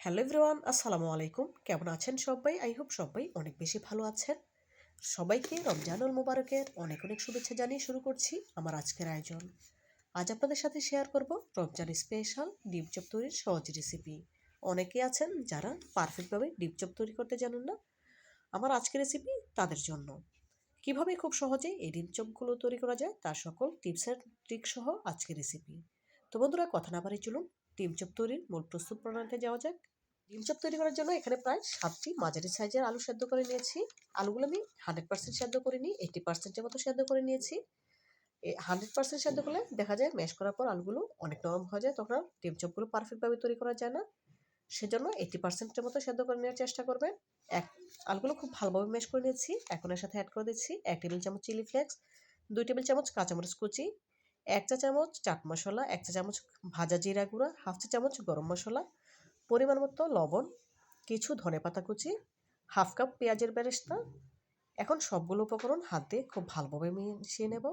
Hello everyone, আসসালামু আলাইকুম। কেমন আছেন সবাই? আই হোপ সবাই অনেক বেশি ভালো আছেন। সবাইকে রমজানুল মোবারকের অনেক অনেক শুভেচ্ছা জানিয়ে শুরু করছি আমার আজকের আয়োজন। আজ আপনাদের সাথে শেয়ার করব রমজান স্পেশাল ডিম চপ তৈরির সহজ রেসিপি। অনেকে আছেন যারা পারফেক্টভাবে ডিম চপ তৈরি করতে জানেন না। আমার আজকের রেসিপি তাদের জন্য। কিভাবে খুব সহজে এই ডিম চপগুলো তৈরি করা যায় তার সকল টিপস অ্যান্ড ট্রিক সহ আজকের রেসিপি। তো বন্ধুরা, কথা না বাড়িয়ে চলুন ডিম চপ তৈরির মূল প্রস্তুত প্রণালীতে যাওয়া যাক। ডিম চপ তৈরি করার জন্য এখানে প্রায় 7টি মাঝারি সাইজের আলু সেদ্ধ করে নিয়েছি। আলুগুলো আমি 100% সেদ্ধ করিনি, 80% মতো সেদ্ধ করে নিয়েছি। 100% সেদ্ধ করলে দেখা যায় ম্যাশ করার পর আলুগুলো অনেক নরম হয়ে যায়, তখন ডিম চপগুলো পারফেক্টভাবে তৈরি করা যায় না। সেজন্য 80% মতো সেদ্ধ করে নেওয়ার চেষ্টা করবেন। আলুগুলো খুব ভালোভাবে ম্যাশ করে নিয়েছি। এখন এর সাথে অ্যাড করে দিচ্ছি 1 টেবিল চামচ চিলি ফ্লেক্স, 2 টেবিল চামচ কাঁচামরিচ কুচি, 1 চা চামচ চাট মশলা, 1 চা চামচ ভাজা জিরা গুঁড়া, হাফ চা চামচ গরম মশলা, পরিমাণ মতো লবণ, কিছু ধনেপাতা কুচি, হাফ কাপ পেঁয়াজের বেরেস্তা। এখন সবগুলো উপকরণ হাত দিয়ে খুব ভালোভাবে মিশিয়ে নেব।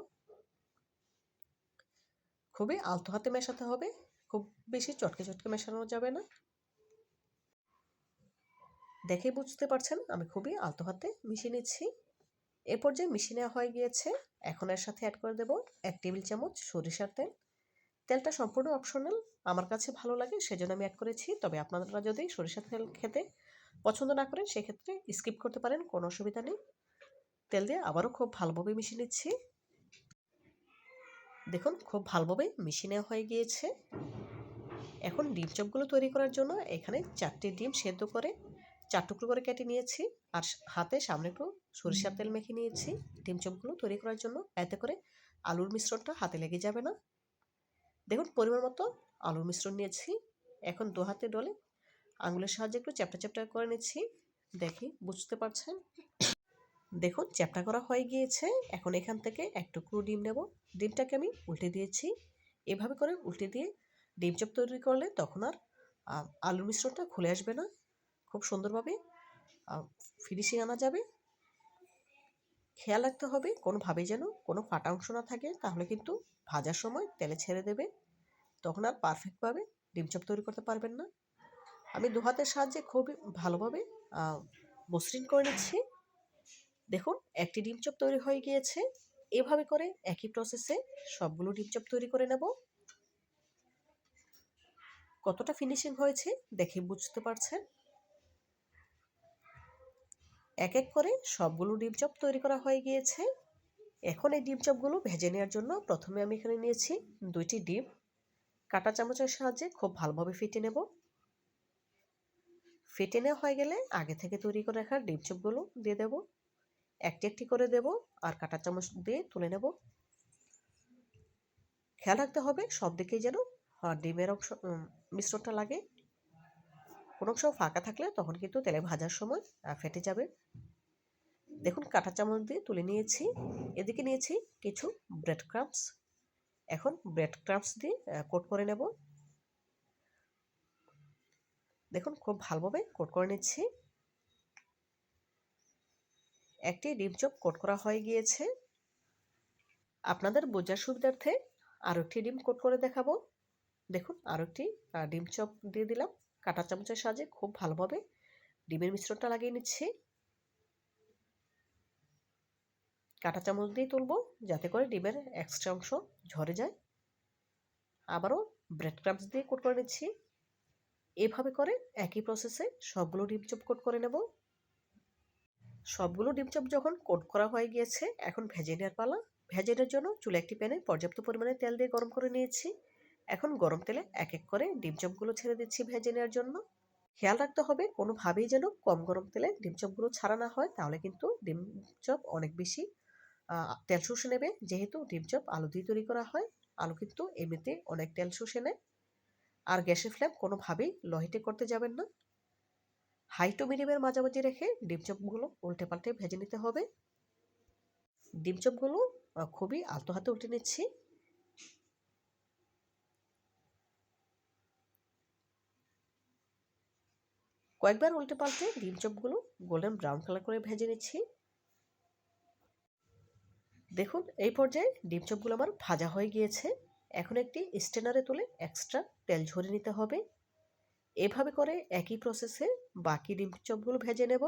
খুবই আলতো হাতে মেশাতে হবে, খুব বেশি চটকে চটকে মেশানো যাবে না। দেখে বুঝতে পারছেন আমি খুবই আলতো হাতে মিশিয়ে নিচ্ছি। এ পর্যায়ে মিশিয়ে নেওয়া হয়ে গিয়েছে। এখন এর সাথে অ্যাড করে দেব 1 টেবিল চামচ সরিষার তেল। তেলটা সম্পূর্ণ অপশনাল, আমার কাছে ভালো লাগে সেজন্য আমি অ্যাড করেছি। তবে আপনারা যদি সরিষার তেল খেতে পছন্দ না করেন সেক্ষেত্রে স্কিপ করতে পারেন, কোনো অসুবিধা নেই। তেল দিয়ে আবারও খুব ভালোভাবে মিশিয়ে নিচ্ছি। দেখুন খুব ভালোভাবে মিশিয়ে নেওয়া হয়ে গিয়েছে। এখন ডিম চপগুলো তৈরি করার জন্য এখানে 4টি ডিম সেদ্ধ করে 4 টুকরো করে কেটে নিয়েছি, আর হাতে সামনে একটু সরিষার তেল মেখে নিয়েছি ডিম চপগুলো তৈরি করার জন্য। এতে করে আলুর মিশ্রণটা হাতে লেগে যাবে না। দেখুন পরিমাণ মতো আলুর মিশ্রণ নিয়েছি। এখন দু হাতে ডলে আঙুলের সাহায্যে একটু চ্যাপটা চ্যাপটা করে নিচ্ছি। দেখি বুঝতে পারছেন। দেখুন চ্যাপটা করা হয়ে গিয়েছে। এখন এখান থেকে এক টুকরো ডিম নেব। ডিমটাকে আমি উল্টে দিয়েছি। এভাবে করে উল্টে দিয়ে ডিম চপ তৈরি করলে তখন আর আলুর মিশ্রণটা খুলে আসবে না, খুব সুন্দরভাবে ফিনিশিং আনা যাবে। খেয়াল রাখতে হবে কোনোভাবেই যেন কোনো ফাটা অংশ না থাকে, তাহলে কিন্তু ভাজার সময় তেলে ছেড়ে দেবে, তখন আর পারফেক্টভাবে ডিম চপ তৈরি করতে পারবেন না। আমি দু হাতের সাহায্যে খুবই ভালোভাবে মসৃণ করে নিচ্ছি। দেখুন একটি ডিম চপ তৈরি হয়ে গিয়েছে। এভাবে করে একই প্রসেসে সবগুলো ডিম চপ তৈরি করে নেব। কতটা ফিনিশিং হয়েছে দেখে বুঝতে পারছেন। এক এক করে সবগুলো ডিম চপ তৈরি করা হয়ে গিয়েছে। এখন এই ডিম চপগুলো ভেজে নেওয়ার জন্য প্রথমে আমি এখানে নিয়েছি 2টি ডিম। কাঁটা চামচের সাহায্যে খুব ভালোভাবে ফেটে নেব। ফেটে নেওয়া হয়ে গেলে আগে থেকে তৈরি করে রাখা ডিম চপগুলো দিয়ে দেব। একটি একটি করে দেব আর কাঁটা চামচ দিয়ে তুলে নেব। খেয়াল রাখতে হবে সব দিকেই যেন ডিমের অংশ মিশ্রণটা লাগে। কোনো অংশ ফাঁকা থাকলে তখন কিন্তু তেলে ভাজার সময় ফেটে যাবে। দেখুন কাঁটা চামচ দিয়ে তুলে নিয়েছি। এদিকে নিয়েছি কিছু ব্রেড ক্রাম্বস। এখন ব্রেড ক্রাম্বস দিয়ে কোট করে নেব। দেখুন খুব ভালোভাবে কোট করে নিচ্ছি। একটি ডিম চপ কোট করা হয়ে গিয়েছে। আপনাদের বোঝার সুবিধার্থে আরও একটি ডিম কোট করে দেখাবো। দেখুন আরও একটি ডিম চপ দিয়ে দিলাম। কাঁটা চামচের সাহায্যে খুব ভালোভাবে ডিমের মিশ্রণটা লাগিয়ে নিচ্ছি। কাঁটা চামচ দিয়ে তুলব যাতে করে ডিমের এক্সট্রা অংশ ঝরে যায়। আবারও ব্রেড ক্রাম্বস দিয়ে কোট করে নিচ্ছি। এভাবে করে একই প্রসেসে সবগুলো ডিম চপ কোট করে নেব। সবগুলো ডিম চপ যখন কোট করা হয়ে গিয়েছে, এখন ভেজে নেওয়ার পালা। ভেজে নেওয়ার জন্য চুলে একটি প্যানে পর্যাপ্ত পরিমাণে তেল দিয়ে গরম করে নিয়েছি। এখন গরম তেলে এক এক করে ডিম চপগুলো ছেড়ে দিচ্ছি ভেজে নেওয়ার জন্য। খেয়াল রাখতে হবে কোনোভাবেই যেন কম গরম তেলে ডিম চপগুলো ছাড়া না হয়, তাহলে কিন্তু ডিম চপ অনেক বেশি তেল শুষে নেবে। যেহেতু ডিম চপ আলু দিয়ে তৈরি করা হয়, আলু কিন্তু এমনিতে অনেক তেল শুষে নেয়। আর গ্যাসের ফ্লেম কোনোভাবেই লো হিটে করতে যাবেন না। হাই টু মিডিয়ামের মাঝামাঝি রেখে ডিম চপগুলো উল্টে পাল্টে ভেজে নিতে হবে। ডিম চপগুলো খুবই আলতো হাতে উল্টে নিচ্ছি। কয়েকবার উল্টে পাল্টে ডিম চপগুলো গোল্ডেন ব্রাউন কালার করে ভেজে নিচ্ছি। দেখুন এই পর্যায়ে ডিম চপগুলো আমার ভাজা হয়ে গিয়েছে। এখন একটি স্ট্রেনারে তুলে এক্সট্রা তেল ঝরিয়ে নিতে হবে। এভাবে করে একই প্রসেসে বাকি ডিম চপগুলো ভেজে নেব।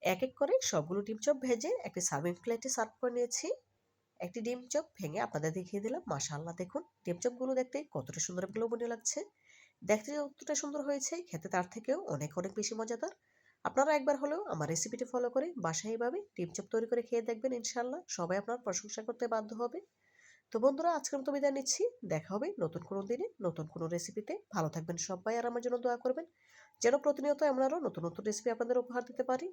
এক এক করে সবগুলো ডিম চপ ভেজে একটি সার্ভিং প্লেটে সার্ভ করে নিয়েছি। একটি ডিম চপ ভেঙে আপনাদের দেখিয়ে দিলাম। মাশাআল্লাহ, দেখুন ডিম চপগুলো দেখতে কতটা সুন্দর লোভনীয় লাগছে। দেখতে যতটা সুন্দর হয়েছে, খেতে তার থেকেও অনেক অনেক বেশি মজাদার। আপনারা একবার হলেও আমার রেসিপিটি ফলো করে বাসায় এভাবে ডিম চপ তৈরি করে খেয়ে দেখবেন, ইনশাআল্লাহ সবাই আপনার প্রশংসা করতে বাধ্য হবে। তো বন্ধুরা, আজকের মতো বিদায় নিচ্ছি। দেখা হবে নতুন কোনো দিনে নতুন কোনো রেসিপিতে। ভালো থাকবেন সবাই, আর আমার জন্য দোয়া করবেন যেন প্রতিনিয়ত আমরা আরও নতুন নতুন রেসিপি আপনাদের উপহার দিতে পারি।